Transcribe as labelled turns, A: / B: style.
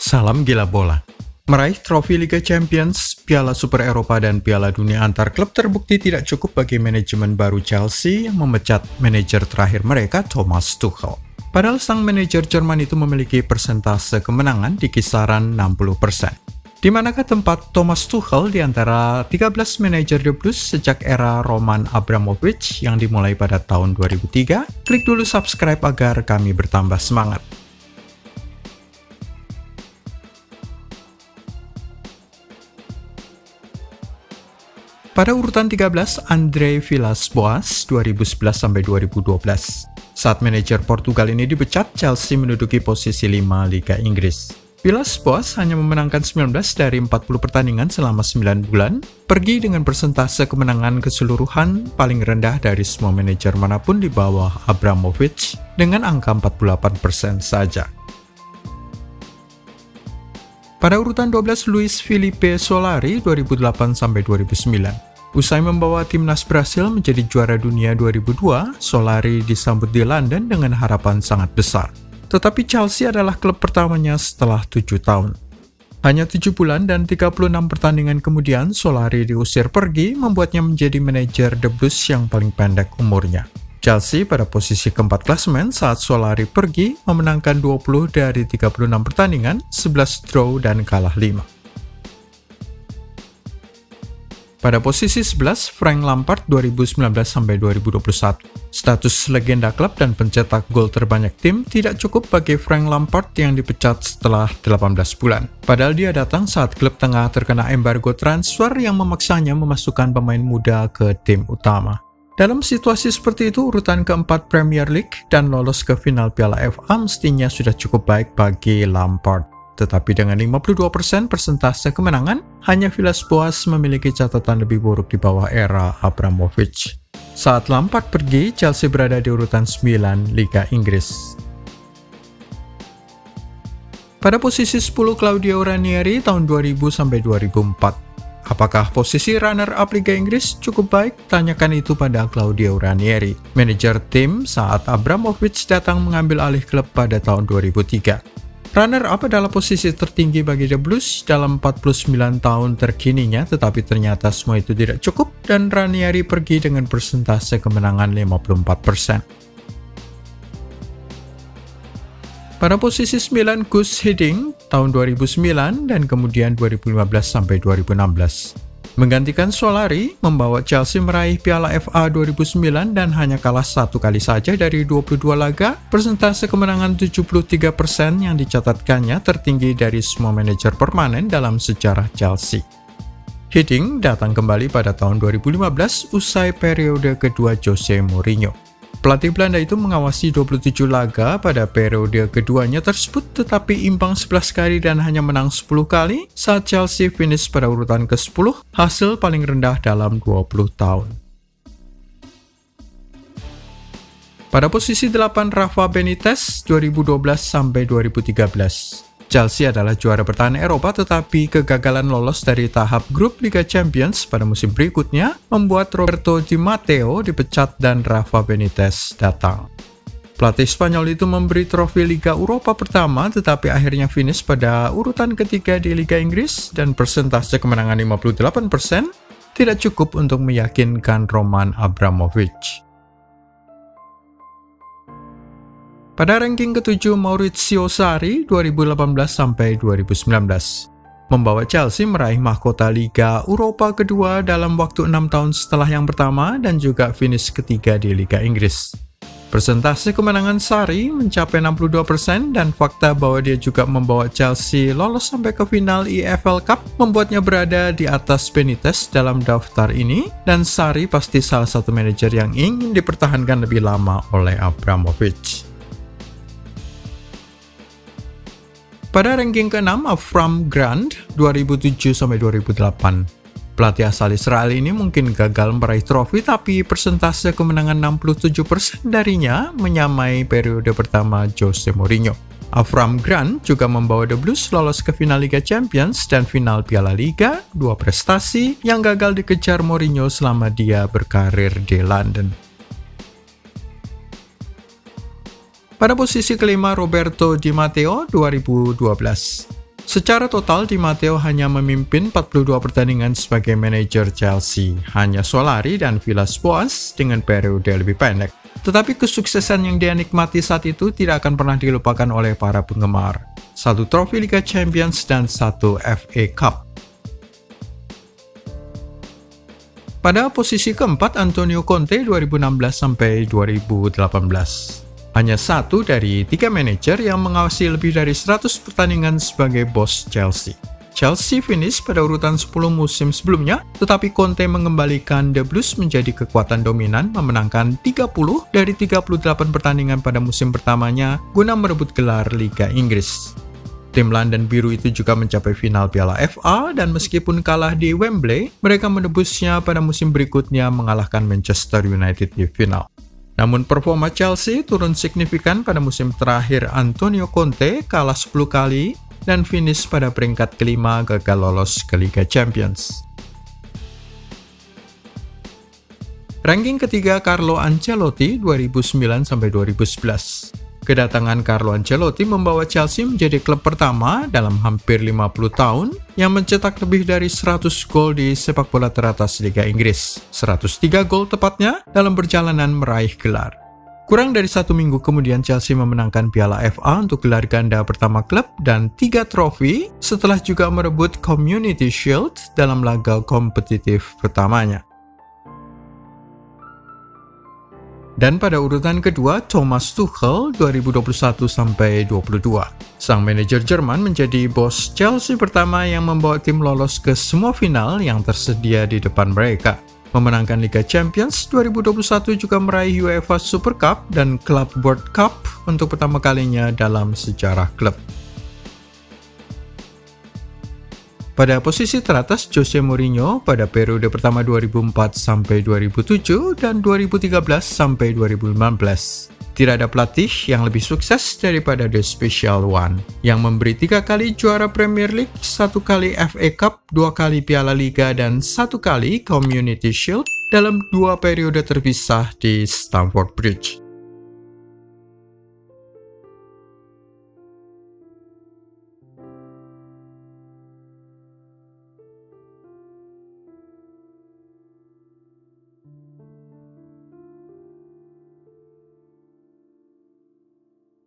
A: Salam gila bola. Meraih trofi Liga Champions, Piala Super Eropa, dan Piala Dunia antar klub terbukti tidak cukup bagi manajemen baru Chelsea yang memecat manajer terakhir mereka, Thomas Tuchel. Padahal sang manajer Jerman itu memiliki persentase kemenangan di kisaran 60%. Di manakah tempat Thomas Tuchel di antara 13 manajer The Blues sejak era Roman Abramovich yang dimulai pada tahun 2003? Klik dulu subscribe agar kami bertambah semangat. Pada urutan 13, André Villas-Boas 2011-2012. Saat manajer Portugal ini dipecat, Chelsea menduduki posisi 5 Liga Inggris. Villas-Boas hanya memenangkan 19 dari 40 pertandingan selama 9 bulan, pergi dengan persentase kemenangan keseluruhan paling rendah dari semua manajer manapun di bawah Abramovich dengan angka 48% saja. Pada urutan 12, Luis Felipe Solari 2008-2009. Usai membawa timnas Brasil menjadi juara dunia 2002, Solari disambut di London dengan harapan sangat besar. Tetapi Chelsea adalah klub pertamanya setelah 7 tahun. Hanya 7 bulan dan 36 pertandingan kemudian, Solari diusir pergi, membuatnya menjadi manajer The Blues yang paling pendek umurnya. Chelsea pada posisi keempat klasemen saat Solari pergi, memenangkan 20 dari 36 pertandingan, 11 draw dan kalah 5. Pada posisi 11, Frank Lampard 2019-2021. Status legenda klub dan pencetak gol terbanyak tim tidak cukup bagi Frank Lampard yang dipecat setelah 18 bulan. Padahal dia datang saat klub tengah terkena embargo transfer yang memaksanya memasukkan pemain muda ke tim utama. Dalam situasi seperti itu, urutan keempat Premier League dan lolos ke final Piala FA mestinya sudah cukup baik bagi Lampard. Tetapi dengan 52% persentase kemenangan, hanya Villas-Boas memiliki catatan lebih buruk di bawah era Abramovich. Saat Lampard pergi, Chelsea berada di urutan 9 Liga Inggris. Pada posisi 10, Claudio Ranieri tahun 2000-2004. Apakah posisi runner-up Liga Inggris cukup baik? Tanyakan itu pada Claudio Ranieri, manajer tim saat Abramovich datang mengambil alih klub pada tahun 2003. Runner-up adalah posisi tertinggi bagi The Blues dalam 49 tahun terkininya, tetapi ternyata semua itu tidak cukup dan Ranieri pergi dengan persentase kemenangan 54%. Pada posisi 9, Guus Hiddink tahun 2009 dan kemudian 2015-2016. Menggantikan Solari, membawa Chelsea meraih Piala FA 2009 dan hanya kalah 1 kali saja dari 22 laga, persentase kemenangan 73% yang dicatatkannya tertinggi dari semua manajer permanen dalam sejarah Chelsea. Hiddink datang kembali pada tahun 2015 usai periode kedua Jose Mourinho. Pelatih Belanda itu mengawasi 27 laga pada periode keduanya tersebut, tetapi imbang 11 kali dan hanya menang 10 kali saat Chelsea finish pada urutan ke-10, hasil paling rendah dalam 20 tahun. Pada posisi 8, Rafa Benitez 2012-2013. Chelsea adalah juara bertahan Eropa, tetapi kegagalan lolos dari tahap grup Liga Champions pada musim berikutnya membuat Roberto Di Matteo dipecat dan Rafa Benitez datang. Pelatih Spanyol itu memberi trofi Liga Eropa pertama, tetapi akhirnya finish pada urutan ketiga di Liga Inggris dan persentase kemenangan 58% tidak cukup untuk meyakinkan Roman Abramovich. Pada ranking ke-7, Maurizio Sarri 2018-2019 membawa Chelsea meraih mahkota Liga Eropa kedua dalam waktu 6 tahun setelah yang pertama dan juga finish ketiga di Liga Inggris. Persentase kemenangan Sarri mencapai 62% dan fakta bahwa dia juga membawa Chelsea lolos sampai ke final EFL Cup membuatnya berada di atas Benitez dalam daftar ini, dan Sarri pasti salah satu manajer yang ingin dipertahankan lebih lama oleh Abramovich. Pada ranking ke-6, Avram Grant 2007-2008. Pelatih asal Israel ini mungkin gagal meraih trofi, tapi persentase kemenangan 67% darinya menyamai periode pertama Jose Mourinho. Avram Grant juga membawa The Blues lolos ke final Liga Champions dan final Piala Liga, 2 prestasi yang gagal dikejar Mourinho selama dia berkarir di London. Pada posisi kelima, Roberto Di Matteo 2012. Secara total, Di Matteo hanya memimpin 42 pertandingan sebagai manajer Chelsea, hanya Solari dan Villas-Boas dengan periode lebih pendek. Tetapi kesuksesan yang dia nikmati saat itu tidak akan pernah dilupakan oleh para penggemar. 1 trofi Liga Champions dan 1 FA Cup. Pada posisi keempat, Antonio Conte 2016-2018. Hanya 1 dari 3 manajer yang mengawasi lebih dari 100 pertandingan sebagai bos Chelsea. Chelsea finish pada urutan 10 musim sebelumnya, tetapi Conte mengembalikan The Blues menjadi kekuatan dominan, memenangkan 30 dari 38 pertandingan pada musim pertamanya guna merebut gelar Liga Inggris. Tim London Biru itu juga mencapai final Piala FA, dan meskipun kalah di Wembley, mereka menebusnya pada musim berikutnya mengalahkan Manchester United di final. Namun performa Chelsea turun signifikan pada musim terakhir Antonio Conte, kalah 10 kali dan finish pada peringkat kelima, gagal lolos ke Liga Champions. Ranking ketiga, Carlo Ancelotti 2009-2011. Kedatangan Carlo Ancelotti membawa Chelsea menjadi klub pertama dalam hampir 50 tahun yang mencetak lebih dari 100 gol di sepak bola teratas Liga Inggris. 103 gol tepatnya dalam perjalanan meraih gelar. Kurang dari 1 minggu kemudian Chelsea memenangkan Piala FA untuk gelar ganda pertama klub dan 3 trofi setelah juga merebut Community Shield dalam laga kompetitif pertamanya. Dan pada urutan kedua, Thomas Tuchel 2021-22. Sang manajer Jerman menjadi bos Chelsea pertama yang membawa tim lolos ke semua final yang tersedia di depan mereka. Memenangkan Liga Champions 2021, juga meraih UEFA Super Cup dan Club World Cup untuk pertama kalinya dalam sejarah klub. Pada posisi teratas, Jose Mourinho pada periode pertama 2004-2007 dan 2013-2015. Tidak ada pelatih yang lebih sukses daripada The Special One, yang memberi 3 kali juara Premier League, 1 kali FA Cup, 2 kali Piala Liga, dan 1 kali Community Shield dalam 2 periode terpisah di Stamford Bridge.